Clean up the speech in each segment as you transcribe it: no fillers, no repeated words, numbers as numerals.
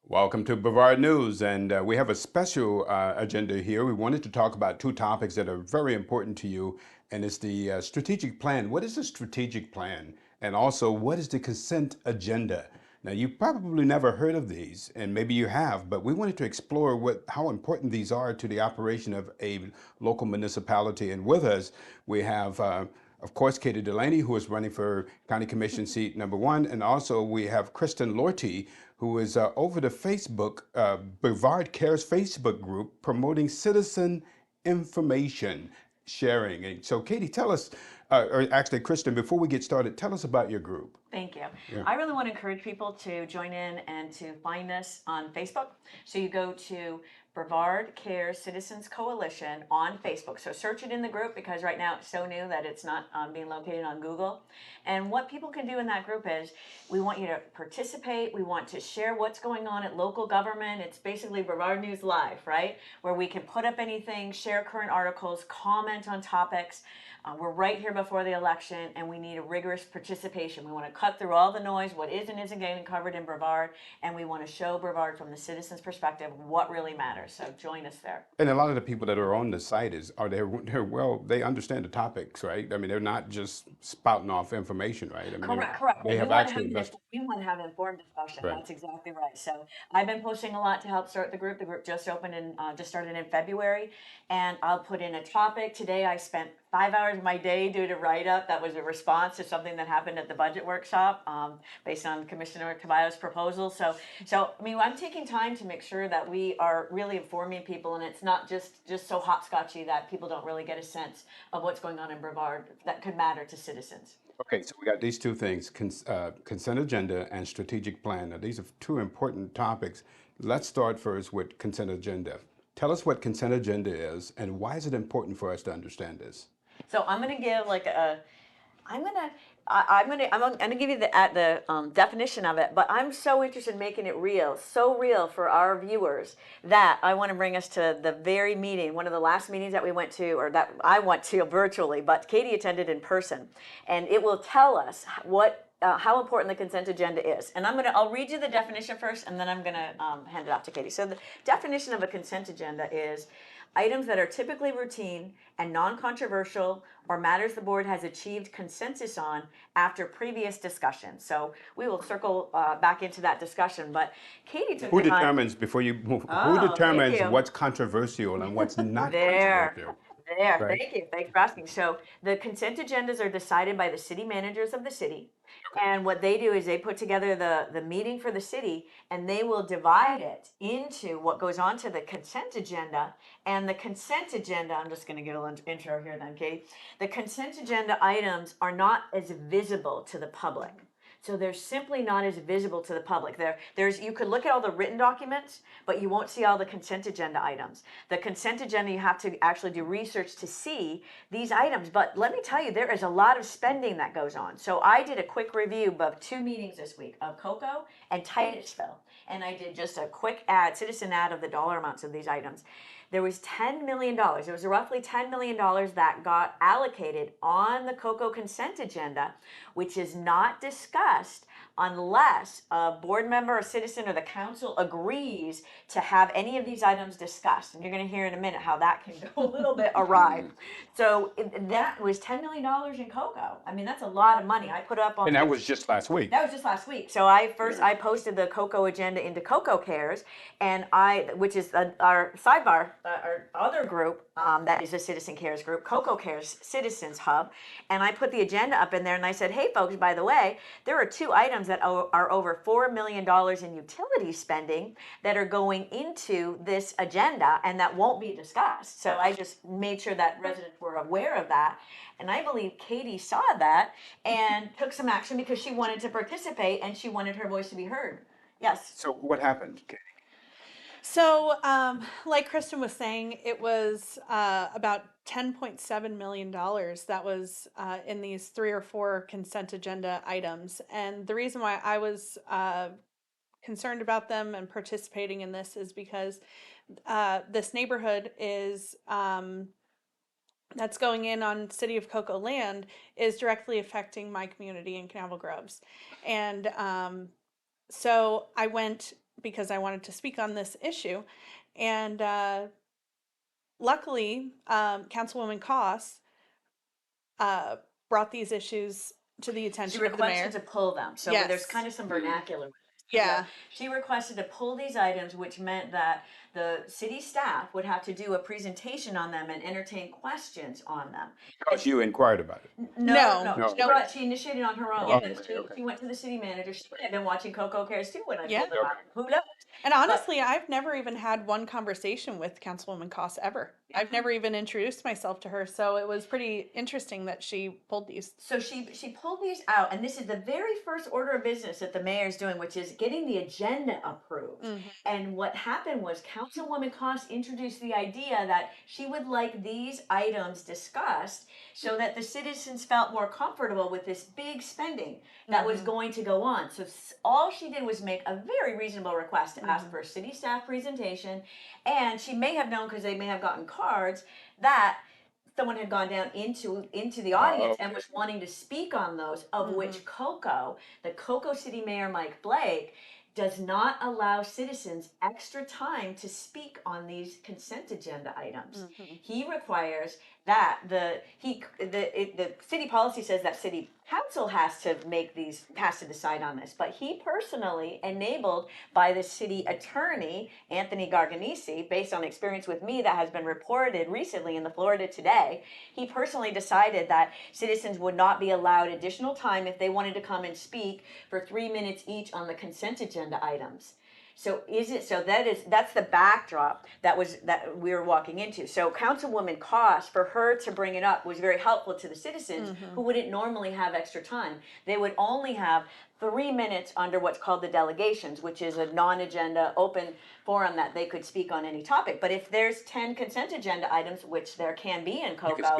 Welcome to Brevard News, and we have a special agenda here. We wanted to talk about two topics that are very important to you, and it's the strategic plan. What is the strategic plan? And also, what is the consent agenda? Now, you probably never heard of these, and maybe you have, but we wanted to explore how important these are to the operation of a local municipality. And with us, we have of course, Katie Delaney, who is running for County Commission seat number one. And also we have Kristin Lortie, who is over the Facebook, Brevard Cares Facebook group promoting citizen information sharing. And so Katie, tell us, or actually Kristin, before we get started, tell us about your group. Thank you. Yeah. I really want to encourage people to join in and to find us on Facebook. So you go to Brevard Cares Citizens Coalition on Facebook. So search it in the group because right now it's so new that it's not being located on Google. And what people can do in that group is we want you to participate. We want to share what's going on at local government. It's basically Brevard News Live, right? Where we can put up anything, share current articles, comment on topics. We're right here before the election and we need a rigorous participation. We want to cut through all the noise, what is and isn't getting covered in Brevard, and we want to show Brevard from the citizens' perspective what really matters. So join us there. And a lot of the people that are on the site they understand the topics, right? I mean, they're not just spouting off information, right? I mean, Correct. they have actually invested. We want to have informed discussion. Right. That's exactly right. So I've been posting a lot to help start the group. The group just opened and just started in February, and I'll put in a topic. Today I spent 5 hours of my day doing a write-up that was a response to something that happened at the budget workshop based on Commissioner Caballo's proposal. So I mean, I'm taking time to make sure that we are really informing people, and it's not just so hopscotchy that people don't really get a sense of what's going on in Brevard that could matter to citizens. Okay, so we got these two things, consent agenda and strategic plan. Now, these are two important topics. Let's start first with consent agenda. Tell us what consent agenda is and why is it important for us to understand this? So I'm going to give I'm gonna give you the definition of it, but I'm so interested in making it real, so real for our viewers that I want to bring us to the very meeting, one of the last meetings that we went to, or that I went to virtually, but Katie attended in person, and it will tell us how important the consent agenda is. And I'll read you the definition first, and then I'm gonna hand it off to Katie. So the definition of a consent agenda is items that are typically routine and non-controversial or matters the board has achieved consensus on after previous discussion. So we will circle back into that discussion, but Katie took Who the time. determines, before you move, who Oh, thank determines you. what's controversial and what's not There. controversial? Right. Thank you. Thanks for asking. So the consent agendas are decided by the city managers of the city. And what they do is they put together the meeting for the city and they will divide it into what goes on to the consent agenda. And the consent agenda, I'm just going to give a little intro here then, Katie. The consent agenda items are not as visible to the public. So they're simply not as visible to the public. You could look at all the written documents, but you won't see all the consent agenda items. The consent agenda, you have to actually do research to see these items. But let me tell you, there is a lot of spending that goes on. So I did a quick review of 2 meetings this week of Cocoa and Titusville. And I did just a quick citizen ad of the dollar amounts of these items. There was $10 million. It was roughly $10 million that got allocated on the Cocoa consent agenda, which is not discussed unless a board member, a citizen, or the council agrees to have any of these items discussed. And you're going to hear in a minute how that can go a little bit awry. So that was $10 million in Cocoa. I mean, that's a lot of money. I put up on. And that was just last week. That was just last week. So I posted the Cocoa agenda into Cocoa Cares, which is our sidebar, our other group that is a Citizen Cares group, Cocoa Cares Citizens Hub, and I put the agenda up in there and I said, hey folks, by the way, there are 2 items that are over $4 million in utility spending that are going into this agenda and that won't be discussed. So I just made sure that residents were aware of that. And I believe Katie saw that and took some action because she wanted to participate and she wanted her voice to be heard. Yes. So what happened, Katie? So, like Kristin was saying, it was about $10.7 million that was in these 3 or 4 consent agenda items. And the reason why I was concerned about them and participating in this is because this neighborhood is that's going in on City of Cocoa land is directly affecting my community in Canaveral Groves. And so I went because I wanted to speak on this issue. And luckily, Councilwoman Koss brought these issues to the She attention of the mayor. requested to pull them, so there's Yes. kind of some vernacular. Yeah. She requested to pull these items, which meant that the city staff would have to do a presentation on them and entertain questions on them. Because you inquired about it. No. She initiated on her own. Oh, Because okay, okay. she went to the city manager. She might have been watching Coco Cares too when I Yeah. told her about it. Who knows? And honestly, I've never even had one conversation with Councilwoman Koss ever. I've never even introduced myself to her, so it was pretty interesting that she pulled these. So she pulled these out, and this is the very first order of business that the mayor's doing, which is getting the agenda approved. And what happened was Councilwoman Koss introduced the idea that she would like these items discussed so that the citizens felt more comfortable with this big spending that was going to go on. So all she did was make a very reasonable request to ask for a city staff presentation, and she may have known, because they may have gotten cards, that someone had gone down into the audience and was wanting to speak on those, of which the Cocoa City Mayor Mike Blake does not allow citizens extra time to speak on these consent agenda items. He requires that the city policy says that city council has to decide on this, but he personally, enabled by the city attorney Anthony Garganese, based on experience with me that has been reported recently in the Florida Today, he personally decided that citizens would not be allowed additional time if they wanted to come and speak for 3 minutes each on the consent agenda items. So that's the backdrop that we were walking into. So Councilwoman Koss, for her to bring it up, was very helpful to the citizens who wouldn't normally have extra time. They would only have 3 minutes under what's called the delegations, which is a non-agenda open forum that they could speak on any topic. But if there's 10 consent agenda items, which there can be in Cocoa,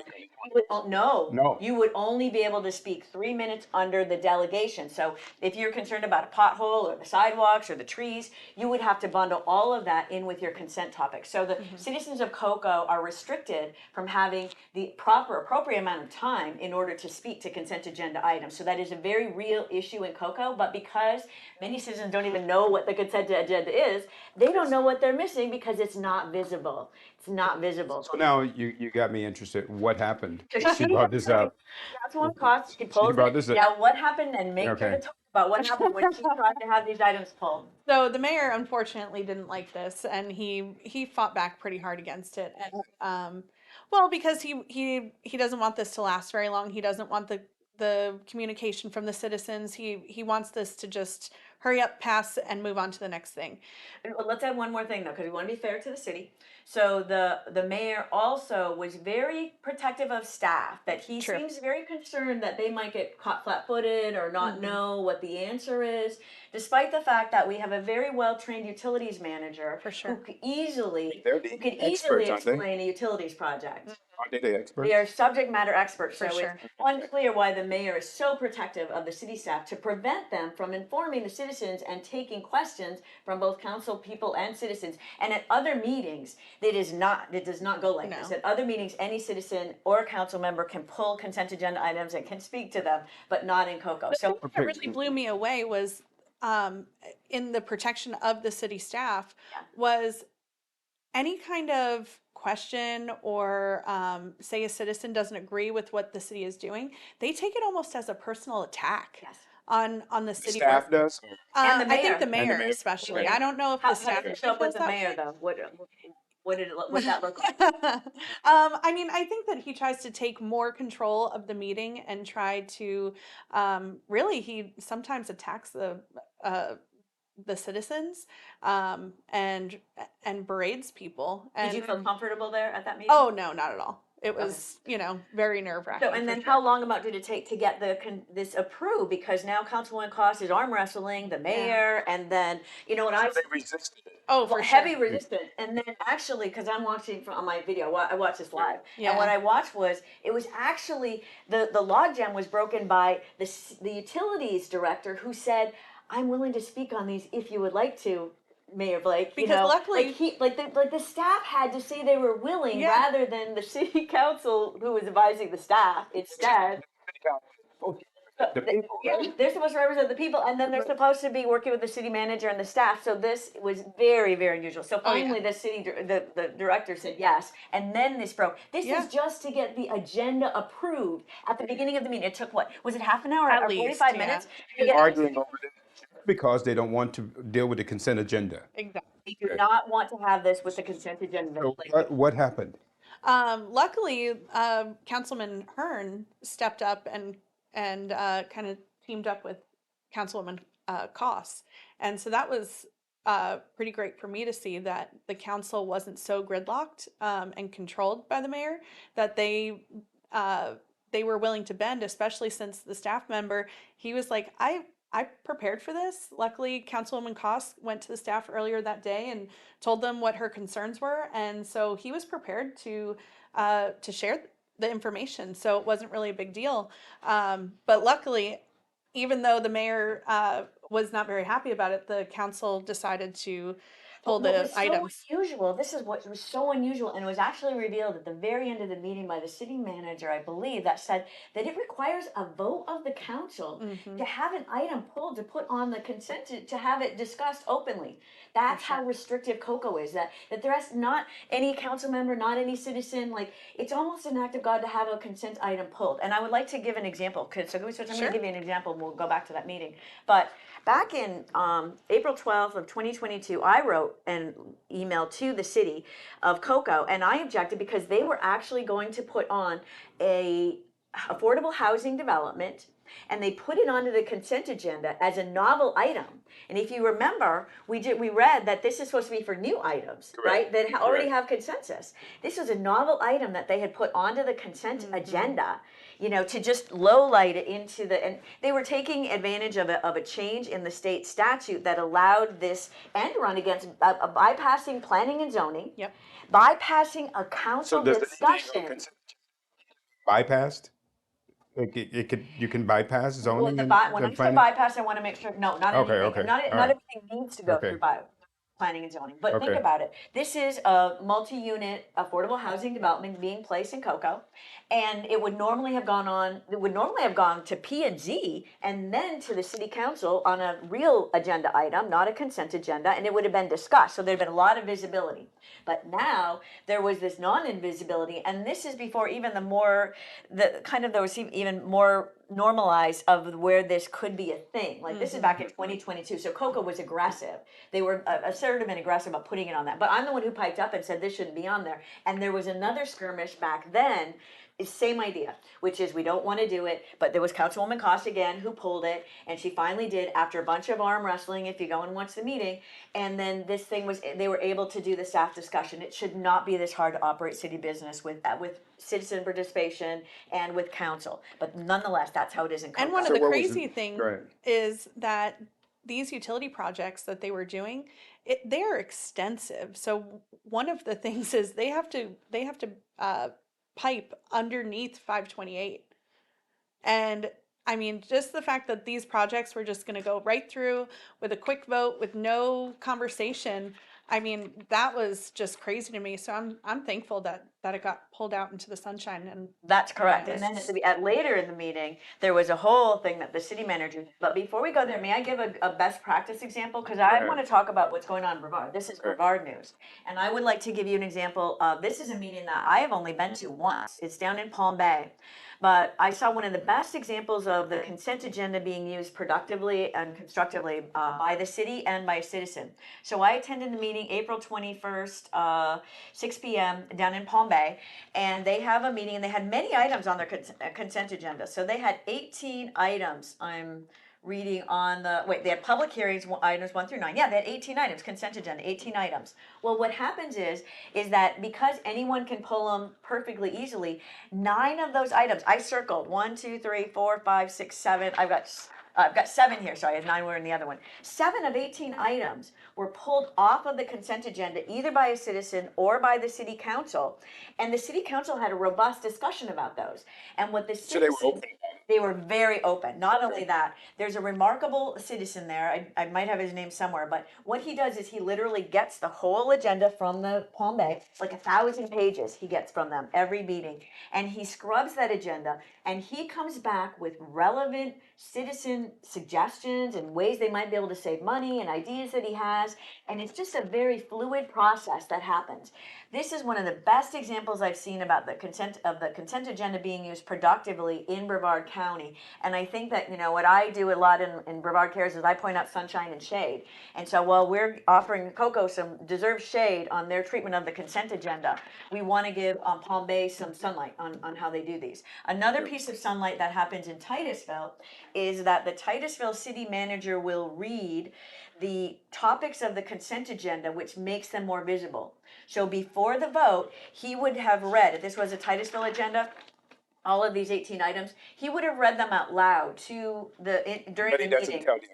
you would only be able to speak 3 minutes under the delegation. So if you're concerned about a pothole or the sidewalks or the trees, you would have to bundle all of that in with your consent topic. So the citizens of Cocoa are restricted from having the appropriate amount of time in order to speak to consent agenda items. So that is a very real issue in Cocoa, but because many citizens don't even know what the consent agenda is, they don't know what they're missing because it's not visible. It's not visible. So now you got me interested. What happened? She brought this up. Councilwoman Koss, she pulls brought it. this up. Now, what happened? And make sure Okay. to talk about what happened when she tried to have these items pulled. So the mayor unfortunately didn't like this, and he fought back pretty hard against it. And well, because he doesn't want this to last very long. He doesn't want the communication from the citizens. He wants this to just hurry up, pass, and move on to the next thing. Let's add one more thing though, because we want to be fair to the city. So the mayor also was very protective of staff, that he True. seems very concerned that they might get caught flat-footed or not know what the answer is, despite the fact that we have a very well-trained utilities manager For sure. who could easily experts, aren't they? explain a utilities project. Aren't they the experts? They are subject matter experts, For so sure. it's unclear why the mayor is so protective of the city staff to prevent them from informing the citizens and taking questions from both council people and citizens. And at other meetings, it does not go like this. No. At other meetings, any citizen or council member can pull consent agenda items and can speak to them, but not in Cocoa. So What really blew me away was in the protection of the city staff was any kind of question or say a citizen doesn't agree with what the city is doing, they take it almost as a personal attack. Yes. On the city. Staff does? And the I think mayor. the And the mayor mayor. especially. Okay. I don't know if How the staff did it show up with feels the that mayor way. though? What'd that look like? I mean, I think that he tries to take more control of the meeting and try to really he sometimes attacks the citizens and berates people. And Did you feel comfortable there at that meeting? oh no, not at all. It was very nerve-wracking. So, and then how long about did it take to get this approved? Because now Councilwoman Koss is arm wrestling the mayor, and then what I They resisted it. oh, for heavy sure. resistance, and then actually, because I'm watching on my video, I watched this live, Yeah. and what I watched was it was actually the logjam was broken by the utilities director who said, "I'm willing to speak on these if you would like to." Mayor Blake, Because luckily- the staff had to say they were willing Yeah. rather than the city council who was advising the staff instead. The people, Yeah, right? they're supposed to represent the people, and then they're supposed to be working with the city manager and the staff. So this was very, very unusual. So Oh, yeah. finally, the director said yes, and then this broke. This Yeah. was just to get the agenda approved at the beginning of the meeting. It took what was it, half an hour At or least, 45 yeah. minutes to get Arguing over this because they don't want to deal with the consent agenda. Exactly. We do not want to have this with the consent agenda. So Like, what happened? Luckily, Councilman Hearn stepped up and kind of teamed up with Councilwoman Koss, and so that was pretty great for me to see that the council wasn't so gridlocked and controlled by the mayor, that they were willing to bend, especially since the staff member, he was like, I prepared for this. Luckily, Councilwoman Koss went to the staff earlier that day and told them what her concerns were, and so he was prepared to share the information. So it wasn't really a big deal. But luckily, even though the mayor was not very happy about it, the council decided to pull what the was so items. unusual, this is what was so unusual, and it was actually revealed at the very end of the meeting by the city manager, I believe, that said that it requires a vote of the council to have an item pulled to put on the consent to have it discussed openly. That's how restrictive COCO is. That there has not any council member, not any citizen, like it's almost an act of God to have a consent item pulled. And I would like to give an example. So I'm going to give you an example, and we'll go back to that meeting. But back in April 12th of 2022, I wrote an email to the city of Cocoa, and I objected because they were actually going to put on a affordable housing development, and they put it onto the consent agenda as a novel item. And if you remember, we read that this is supposed to be for new items, right? That already have consensus. This was a novel item that they had put onto the consent agenda, you know, to just low light it into the, and they were taking advantage of a change in the state statute that allowed this end run against bypassing planning and zoning, Yep. bypassing a council discussion. Bypassed? You can bypass Well, zoning when I and say planning? bypass, I want to make sure, no, not Okay, anything. okay. Not All not right. everything needs to go Okay. through planning and zoning. But think Okay. about it. This is a multi-unit affordable housing development being placed in Cocoa, and it would normally have gone to P&Z and then to the city council on a real agenda item, not a consent agenda, and it would have been discussed. So there'd been a lot of visibility. But now there was this non-invisibility, and this is before even there was even more normalized of where this could be a thing. Like this is back in 2022. So Cocoa was aggressive. They were assertive and aggressive about putting it on that. But I'm the one who piped up and said this shouldn't be on there. And there was another skirmish back then. Same idea, which is we don't want to do it, but there was Councilwoman Cost again who pulled it, and she finally did after a bunch of arm wrestling. If you go and watch the meeting, and then this thing they were able to do the staff discussion. It should not be this hard to operate city business with citizen participation and with council, but nonetheless, that's how it is in Cocoa. And one of So the what was crazy it? thing Right. is that these utility projects that they were doing, they're extensive. So one of the things is they have to pipe underneath 528. And I mean, just the fact that these projects were just going to go right through with a quick vote with no conversation, I mean, that was just crazy to me. So I'm thankful that it got pulled out into the sunshine. And That's correct. Yeah. And then later in the meeting, there was a whole thing that the city manager did. But before we go there, may I give a best practice example? Because I want to talk about what's going on in Brevard. This is Brevard news. And I would like to give you an example of, this is a meeting that I have only been to once. It's down in Palm Bay. But I saw one of the best examples of the consent agenda being used productively and constructively by the city and by a citizen. So I attended the meeting April 21st, 6 p.m. down in Palm Bay, and they have a meeting, and they had many items on their consent agenda. So they had 18 items. I'm reading on they had public hearings, items 1 through 9. Yeah, they had 18 items, consent agenda, 18 items. Well, what happens is that because anyone can pull them perfectly easily, 9 of those items, I circled 1, 2, 3, 4, 5, 6, 7. I've got 7 here, sorry, 9 were in the other one. 7 of 18 items were pulled off of the consent agenda, either by a citizen or by the city council. And the city council had a robust discussion about those. And what the So they were citizens, open. They were very open. Not only that, there's a remarkable citizen there. I might have his name somewhere, but what he does is he literally gets the whole agenda from the Palm Bay, like 1,000 pages he gets from them every meeting, and he scrubs that agenda, and he comes back with relevant citizen suggestions and ways they might be able to save money and ideas that he has, and it's just a very fluid process that happens. This is one of the best examples I've seen about the consent agenda being used productively in Brevard County. And I think that, what I do a lot in Brevard Cares is I point out sunshine and shade. And so while we're offering Cocoa some deserved shade on their treatment of the consent agenda, we want to give Palm Bay some sunlight on how they do these. Another piece of sunlight that happens in Titusville is that the Titusville city manager will read the topics of the consent agenda, which makes them more visible. So before the vote, he would have read, if this was a Titusville agenda, all of these 18 items, he would have read them out loud during But the he doesn't meeting. tell you.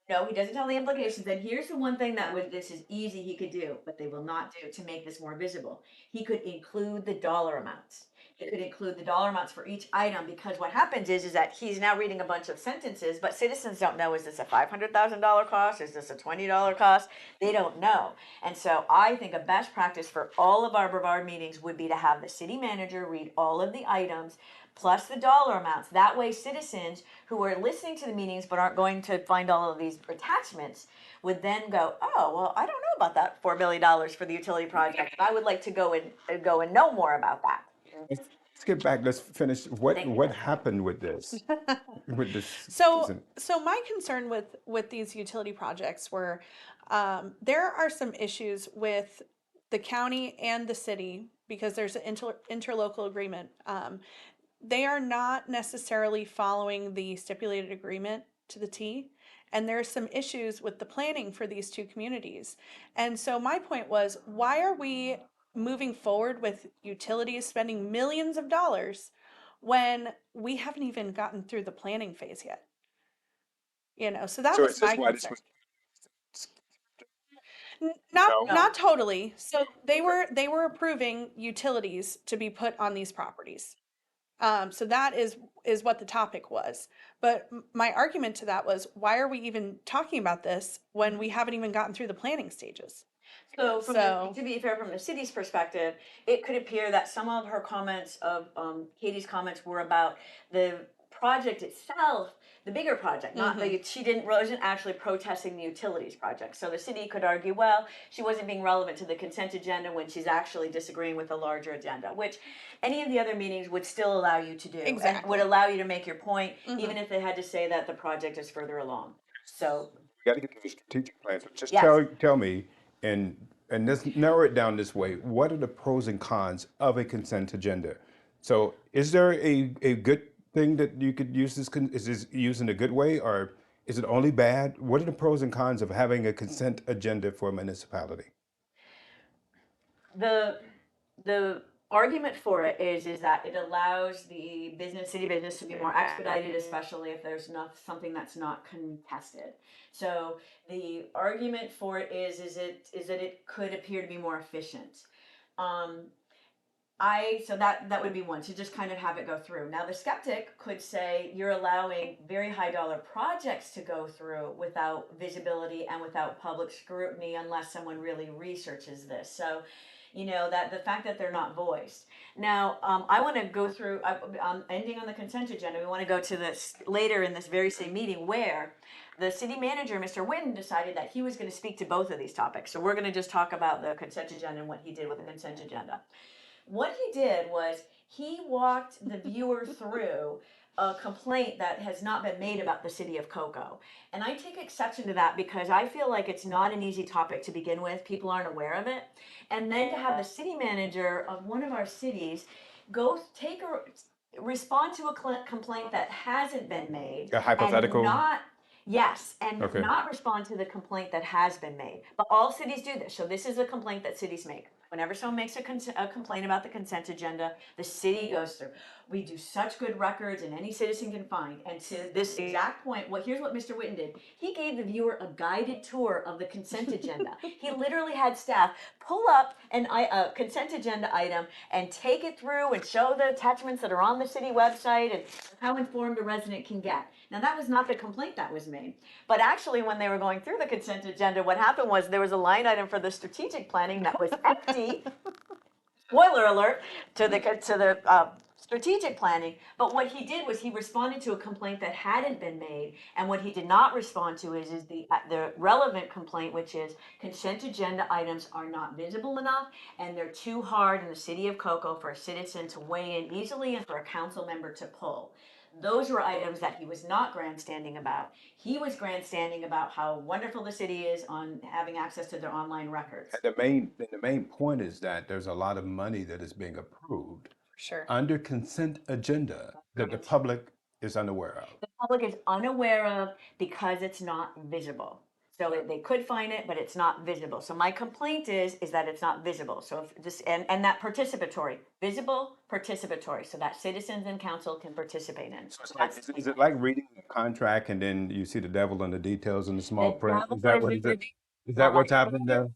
No, he doesn't tell the implications. And here's the one thing this is easy he could do, but they will not do to make this more visible. He could include the dollar amounts. He could include the dollar amounts for each item, because what happens is that he's now reading a bunch of sentences, but citizens don't know, is this a $500,000 cost? Is this a $20 cost? They don't know. And so I think a best practice for all of our Brevard meetings would be to have the city manager read all of the items plus the dollar amounts. That way citizens who are listening to the meetings but aren't going to find all of these attachments would then go, oh, well, I don't know about that $4 million for the utility project. I would like to go and know more about that. Let's get back. Let's finish. Thank you. What happened with this? With this? So my concern with these utility projects were, there are some issues with the county and the city because there's an interlocal agreement. They are not necessarily following the stipulated agreement to the T, and there's some issues with the planning for these two communities. And so my point was, why are we moving forward with utilities spending millions of dollars when we haven't even gotten through the planning phase yet? So that So was is my this why this concern. was? Not No. not totally. So they were approving utilities to be put on these properties. So that is what the topic was. But my argument to that was, why are we even talking about this when we haven't even gotten through the planning stages? So, So- to be fair, from the city's perspective, it could appear that some of her comments Katie's comments were about the project itself, the bigger project, not she wasn't actually protesting the utilities project. So the city could argue, well, she wasn't being relevant to the consent agenda when she's actually disagreeing with the larger agenda, which any of the other meetings would still allow you to do. And Exactly. would allow you to make your point, even if they had to say that the project is further along. So We got to get to the strategic plan. So just Yes. tell me, and let's narrow it down this way. What are the pros and cons of a consent agenda? So is there a good thing that you could use this? Is this used in a good way, or is it only bad? What are the pros and cons of having a consent agenda for a municipality? the argument for it is that it allows the city business to be more expedited, especially if there's not something that's not contested. So the argument for it is that it could appear to be more efficient. So that would be one, to just kind of have it go through. Now the skeptic could say you're allowing very high dollar projects to go through without visibility and without public scrutiny unless someone really researches this. So that the fact that they're not voiced. Now, I want to go through, ending on the consent agenda, we want to go to this later in this very same meeting where the city manager, Mr. Witten, decided that he was going to speak to both of these topics. So we're going to just talk about the consent agenda and what he did with the consent agenda. What he did was he walked the viewer through a complaint that has not been made about the city of Cocoa. And I take exception to that because I feel like it's not an easy topic to begin with. People aren't aware of it. And then to have the city manager of one of our cities respond to a complaint that hasn't been made. A hypothetical? And Okay. not respond to the complaint that has been made. But all cities do this. So this is a complaint that cities make. Whenever someone makes a complaint about the consent agenda, the city goes through. We do such good records, and any citizen can find. And to this exact point, here's what Mr. Witten did. He gave the viewer a guided tour of the consent agenda. He literally had staff pull up a consent agenda item and take it through and show the attachments that are on the city website and how informed a resident can get. Now, that was not the complaint that was made. But actually, when they were going through the consent agenda, what happened was there was a line item for the strategic planning that was empty. Spoiler alert to the strategic planning. But what he did was he responded to a complaint that hadn't been made, and what he did not respond to is the relevant complaint, which is consent agenda items are not visible enough, and they're too hard in the city of Cocoa for a citizen to weigh in easily and for a council member to pull. Those were items that he was not grandstanding about. He was grandstanding about how wonderful the city is on having access to their online records. The main point is that there's a lot of money that is being approved Sure. under consent agenda that the public is unaware of. The public is unaware of because it's not visible. So they could find it, but it's not visible. So my complaint is that it's not visible. So if this and that participatory, visible, participatory, so that citizens and council can participate in. So is it like reading a contract and then you see the devil in the details in the small print? Is that what is that what's happening there?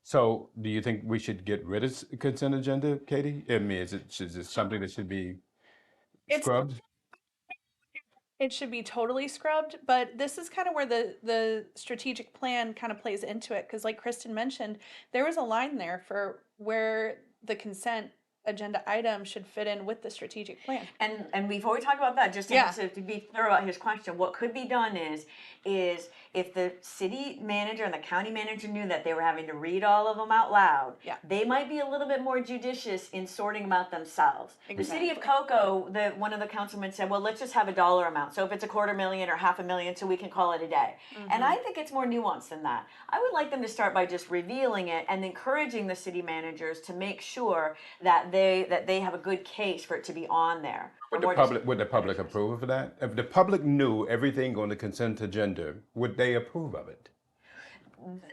So do you think we should get rid of consent agenda, Katie? I mean, is it something that should be It's scrubbed? It should be totally scrubbed, but this is kind of where the strategic plan kind of plays into it. Because like Kristin mentioned, there was a line there for where the consent agenda item should fit in with the strategic plan. And before we talk about that, just Yeah. to be thorough about his question, what could be done is if the city manager and the county manager knew that they were having to read all of them out loud, Yeah. they might be a little bit more judicious in sorting them out themselves. The city of Exactly. Cocoa, one of the councilmen said, well, let's just have a dollar amount. So if it's $250,000 or $500,000, so we can call it a day. And I think it's more nuanced than that. I would like them to start by just revealing it and encouraging the city managers to make sure that they have a good case for it to be on there. Would Or would the public approve of that? If the public knew everything on the consent agenda, would they approve of it?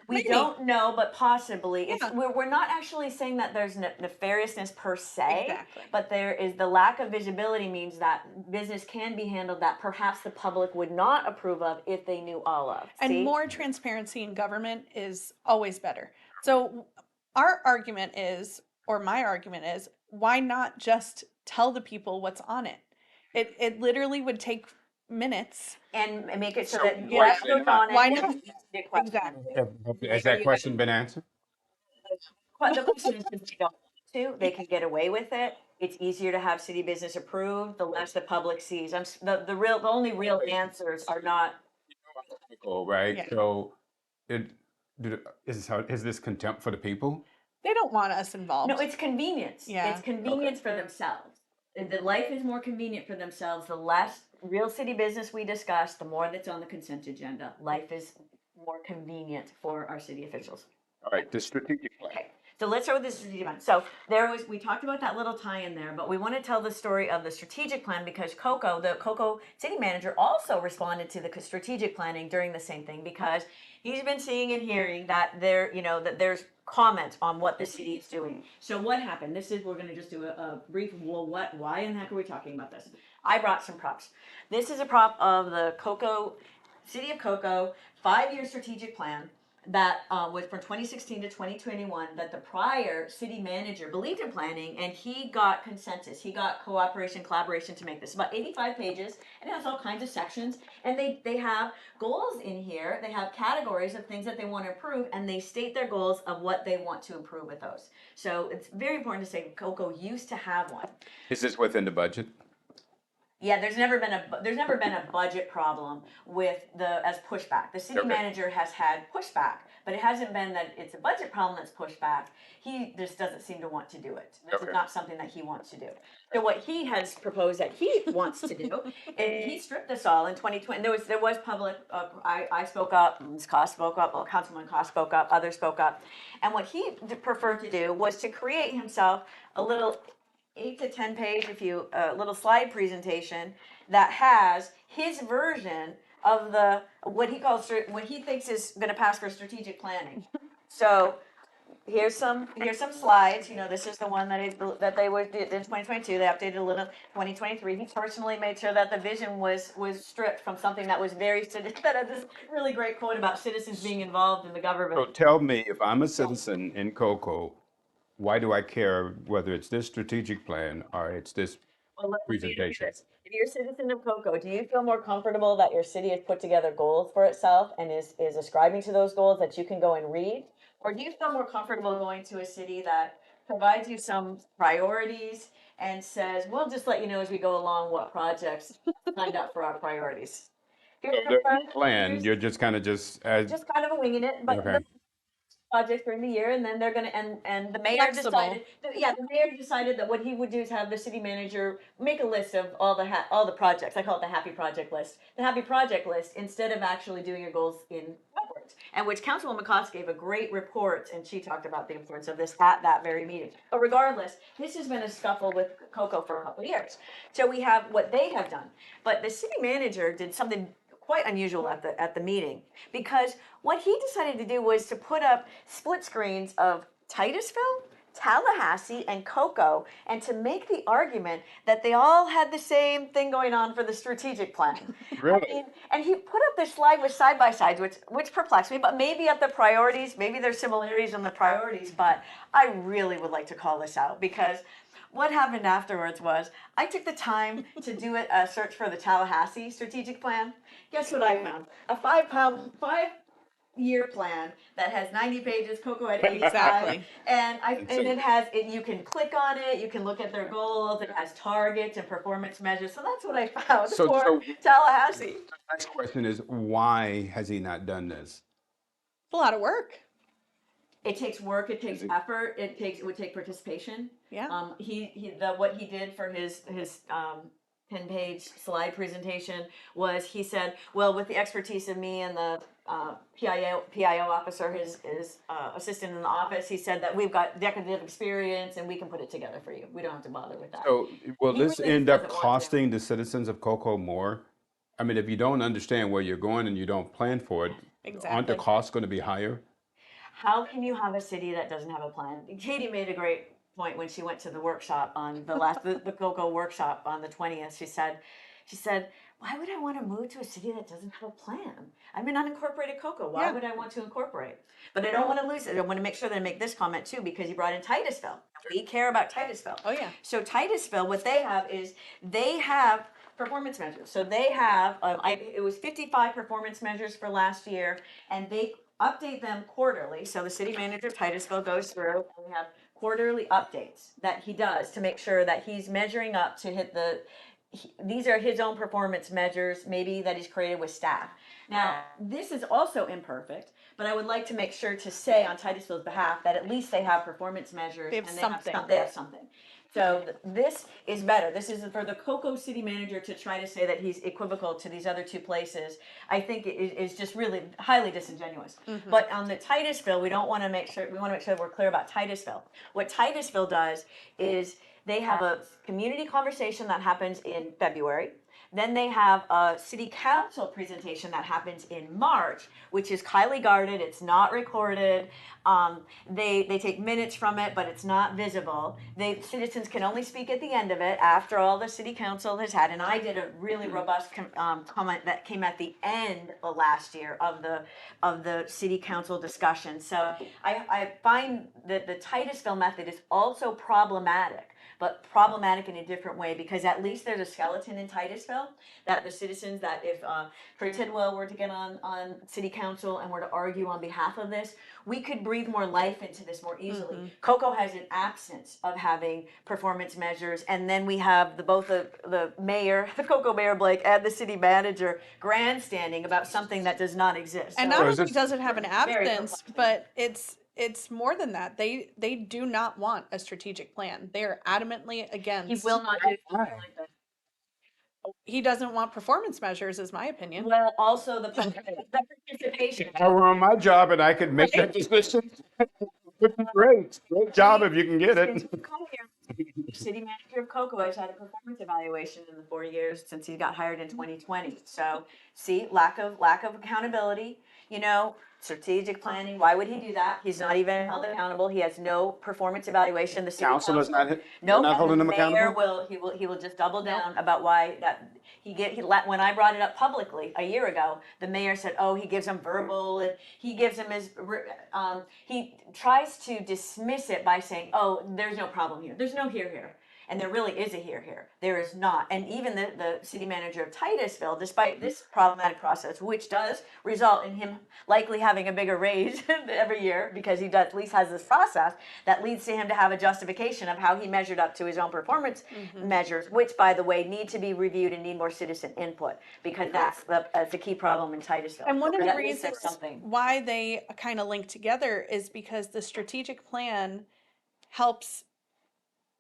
We Maybe. don't know, but possibly. Yeah. We're not actually saying that there's nefariousness per se, Exactly. but there is the lack of visibility means that business can be handled that perhaps the public would not approve of if they knew all of. And See? more transparency in government is always better. So our argument is, or my argument is, why not just tell the people what's on it? It literally would take minutes. And make it so So that why let's look on it. Why and not? it's a question. Exactly. Has that question been answered? The question is, if they don't want to, they can get away with it. It's easier to have city business approved, the less the public sees. The only real answers are not. Oh, right. Yeah. So is this contempt for the people? They don't want us involved. No, it's convenience. Yeah. It's convenience for themselves. The life is more convenient for themselves. The less real city business we discuss, the more that's on the consent agenda. Life is more convenient for our city officials. All right, the strategic plan. Okay, so let's start with the strategic plan. So we talked about that little tie in there, but we want to tell the story of the strategic plan because the Cocoa city manager also responded to the strategic planning during the same thing because he's been seeing and hearing that that there's comments on what the city is doing. So what happened? We're going to just do a brief, why in the heck are we talking about this? I brought some props. This is a prop of the City of Cocoa 5-year strategic plan that was from 2016 to 2021 that the prior city manager believed in planning and he got consensus. He got cooperation, collaboration to make this. About 85 pages and it has all kinds of sections and they have goals in here. They have categories of things that they want to improve and they state their goals of what they want to improve with those. So it's very important to say Cocoa used to have one. Is this within the budget? Yeah, there's never been a budget problem with as pushback. The city Okay. manager has had pushback, but it hasn't been that it's a budget problem that's pushed back. He just doesn't seem to want to do it. This Okay. is not something that he wants to do. So what he has proposed that he wants to do, and he stripped this all in 2020. There was public. I spoke up. Ms. Koss spoke up. Well, Councilman Koss spoke up. Others spoke up, and what he preferred to do was to create himself a little 8 to 10 page, little slide presentation that has his version of the, what he thinks is gonna pass for strategic planning. So, here's some slides. You know, this is the one that they did in 2022. They updated a little 2023. He personally made sure that the vision was stripped from something that was very that had this really great quote about citizens being involved in the So government. tell me, if I'm a citizen in Cocoa, why do I care whether it's this strategic plan or it's this Well, let me ask you presentation? this. If you're a citizen of Cocoa, do you feel more comfortable that your city has put together goals for itself and is ascribing to those goals that you can go and read? Or do you feel more comfortable going to a city that provides you some priorities and says, we'll just let you know as we go along what projects signed up for our priorities? Here's So your there's plan. no plan, Here's you're just kind of just, just kind of winging it, but okay. project during the year, and then they're gonna, and the mayor Flexible. decided, yeah, the mayor decided that what he would do is have the city manager make a list of all the projects. I call it the happy project list. The happy project list, instead of actually doing your goals in upwards. And which Councilwoman McCosk gave a great report, and she talked about the importance of this at that very meeting. But regardless, this has been a scuffle with Cocoa for a couple of years. So we have what they have done, but the city manager did something quite unusual at the meeting, because what he decided to do was to put up split screens of Titusville, Tallahassee, and Cocoa, and to make the argument that they all had the same thing going on for the strategic plan. Really? I mean, and he put up this slide with side by sides, which perplexed me. But maybe at the priorities, maybe there's similarities in the priorities. But I really would like to call this out, because what happened afterwards was I took the time to do a search for the Tallahassee strategic plan. Guess what I found? A 5-year plan that has 90 pages. Cocoa had 85, Exactly. and it has it. You can click on it. You can look at their goals. It has targets and performance measures. So that's what I found So, for so Tallahassee. next question is, why has he not done this? It's a lot of work. It takes work. It takes effort. It would take participation. Yeah. What he did for his 10-page slide presentation was he said, well, with the expertise of me and the PIO officer, his assistant in the office, he said that we've got decades of experience and we can put it together for you. We don't have to bother with that. So will He this really end up doesn't want to. costing the citizens of Cocoa more? I mean, if you don't understand where you're going and you don't plan for it, aren't the Exactly. costs going to be higher? How can you have a city that doesn't have a plan? Katie made a great point when she went to the workshop on the Cocoa workshop on the 20th. She said, why would I want to move to a city that doesn't have a plan? I'm in unincorporated Cocoa. Why Yeah. would I want to incorporate? But I don't want to lose it. I want to make sure that I make this comment too, because you brought in Titusville. We care about Titusville. Oh, yeah. So Titusville, what they have is they have performance measures. So they have, it was 55 performance measures for last year, and they update them quarterly. So the city manager of Titusville goes through, and we have quarterly updates that he does to make sure that he's measuring up to hit these are his own performance measures, maybe that he's created with staff. Now, this is also imperfect, but I would like to make sure to say on Titusville's behalf that at least they have performance measures They have and something. they have something. So this is better. This is for the Cocoa city manager to try to say that he's equivocal to these other two places. I think it is just really highly disingenuous. But on the Titusville, we want to make sure that we're clear about Titusville. What Titusville does is they have a community conversation that happens in February. Then they have a city council presentation that happens in March, which is highly guarded. It's not recorded. They take minutes from it, but it's not visible. Citizens can only speak at the end of it after all the city council has had. And I did a really robust comment that came at the end of last year of the city council discussion. So I find that the Titusville method is also problematic, but problematic in a different way, because at least there's a skeleton in Titusville that the citizens, that if Tidwell were to get on city council and were to argue on behalf of this, we could breathe more life into this more easily. Cocoa has an absence of having performance measures, and then we have both the mayor, the Cocoa Mayor Blake, and the city manager grandstanding about something that does not exist. And So- not is only this- does it have an Very absence, perplexing. but it's more than that. They do not want a strategic plan. They are adamantly against. he will not do something like that. He doesn't want performance measures, is my opinion. Well, also the participation. If I were on my job and I could make that decision, it would be great. Great job if you can get it. Come here. city manager of Cocoa has had a performance evaluation in the 4 years since he got hired in 2020. So, see, lack of accountability. You know, strategic planning. Why would he do that? He's not even held accountable. He has no performance evaluation. The city Council is council, not, they're nope. not And holding the them mayor accountable? he will just double down about why that when I brought it up publicly a year ago, the mayor said, "Oh, he gives him verbal, and he gives him he tries to dismiss it by saying, "Oh, there's no problem here. There's no here." And there really is a here. There is not. And even the city manager of Titusville, despite this problematic process, which does result in him likely having a bigger raise every year because he does, at least has this process that leads to him to have a justification of how he measured up to his own performance measures, which, by the way, need to be reviewed and need more citizen input because that's the key problem in Titusville. And one of Or the at least there's reasons something. why they kind of link together is because the strategic plan helps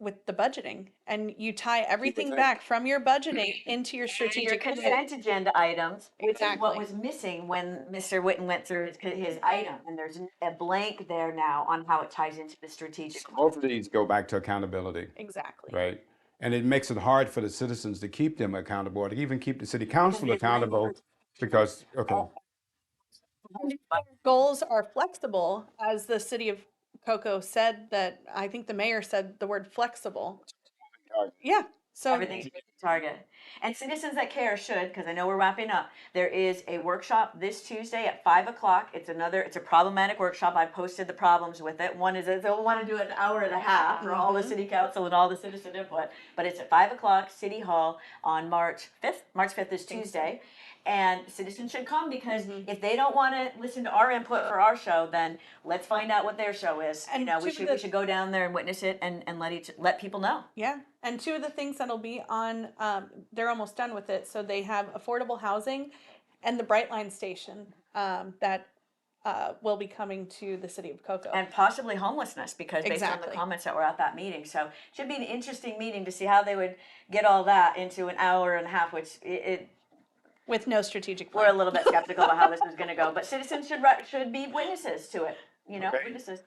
with the budgeting, and you tie everything back from your budgeting into your Your strategic plan. consent agenda items, which is what Exactly. was missing when Mr. Witten went through his item, and there's a blank there now on how it ties into the strategic. Both of these go back to accountability, Exactly. right? And it makes it hard for the citizens to keep them accountable, or to even keep the city council accountable, because, okay, Goals are flexible, as the city of Cocoa said that, I think the mayor said the word flexible. Yeah. So Everything's moving target. And citizens that care should, because I know we're wrapping up. There is a workshop this Tuesday at 5 o'clock. It's a problematic workshop. I've posted the problems with it. One is that they'll want to do an hour and a half for all the city council and all the citizen input. But it's at 5 o'clock, City Hall on March 5th. March 5th is Tuesday. And citizens should come because if they don't want to listen to our input for our show, then let's find out what their show is. And You know, two of we the- should go down there and witness it and let people know. yeah, and two of the things that'll be on, they're almost done with it. So they have affordable housing and the Brightline station that will be coming to the city of Cocoa. And possibly homelessness, because based on Exactly. the comments that were at that meeting. So it should be an interesting meeting to see how they would get all that into an hour and a half, which With no strategic we're a plan. little bit skeptical about how this is going to go. But citizens should be witnesses to it. You know, Okay. witnesses.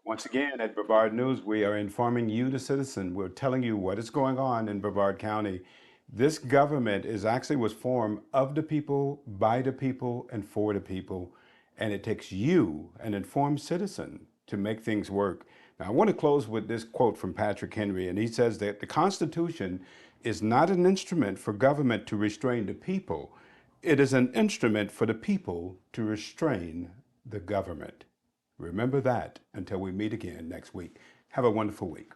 once again, at Brevard News, we are informing you, the citizen. We're telling you what is going on in Brevard County. This government was formed of the people, by the people, and for the people. And it takes you, an informed citizen, to make things work. Now, I want to close with this quote from Patrick Henry, and he says that the Constitution is not an instrument for government to restrain the people. It is an instrument for the people to restrain the government. Remember that until we meet again next week. Have a wonderful week.